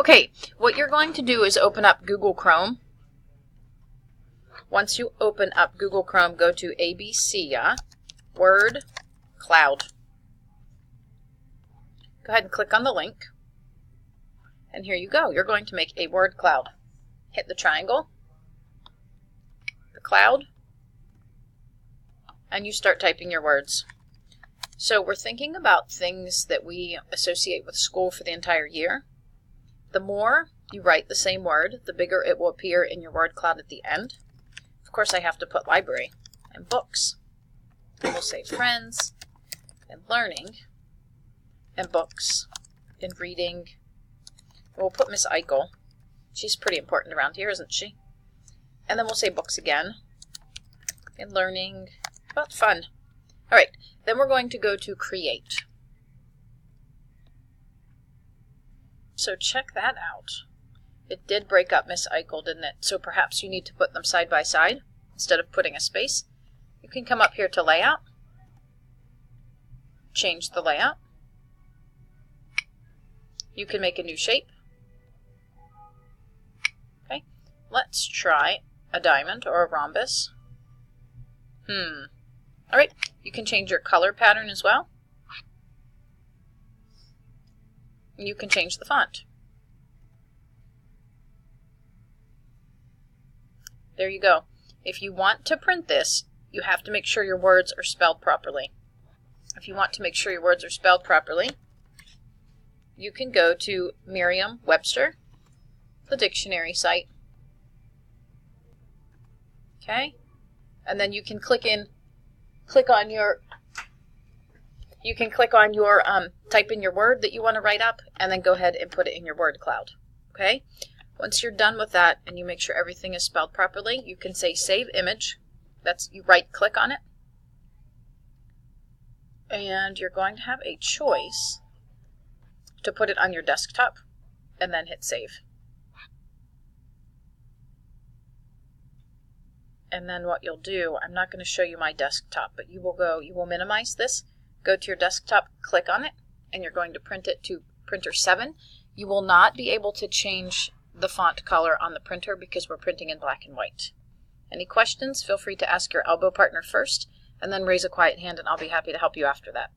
Okay, what you're going to do is open up Google Chrome. Once you open up Google Chrome, go to ABC, WordCloud. Go ahead and click on the link. And here you go. You're going to make a word cloud. Hit the triangle, the cloud, and you start typing your words. So we're thinking about things that we associate with school for the entire year. The more you write the same word, the bigger it will appear in your word cloud at the end. Of course, I have to put library and books. And we'll say friends and learning and books and reading. We'll put Miss Eichel. She's pretty important around here, isn't she? And then we'll say books again and learning about fun. All right, then we're going to go to create. So check that out. It did break up Miss Eichel, didn't it? So perhaps you need to put them side by side instead of putting a space. You can come up here to layout, change the layout. You can make a new shape. Okay, let's try a diamond or a rhombus. All right, you can change your color pattern as well. You can change the font. There you go. If you want to print this, you have to make sure your words are spelled properly. If you want to make sure your words are spelled properly, you can go to Merriam-Webster, the dictionary site. Okay? And then you can type in your word that you want to write up, and then go ahead and put it in your word cloud. Okay? Once you're done with that and you make sure everything is spelled properly, you can say save image. You right click on it. And you're going to have a choice to put it on your desktop and then hit save. And then what you'll do, I'm not going to show you my desktop, but you will minimize this, go to your desktop, click on it, and you're going to print it to printer 7. You will not be able to change the font color on the printer because we're printing in black and white. Any questions? Feel free to ask your elbow partner first, and then raise a quiet hand and I'll be happy to help you after that.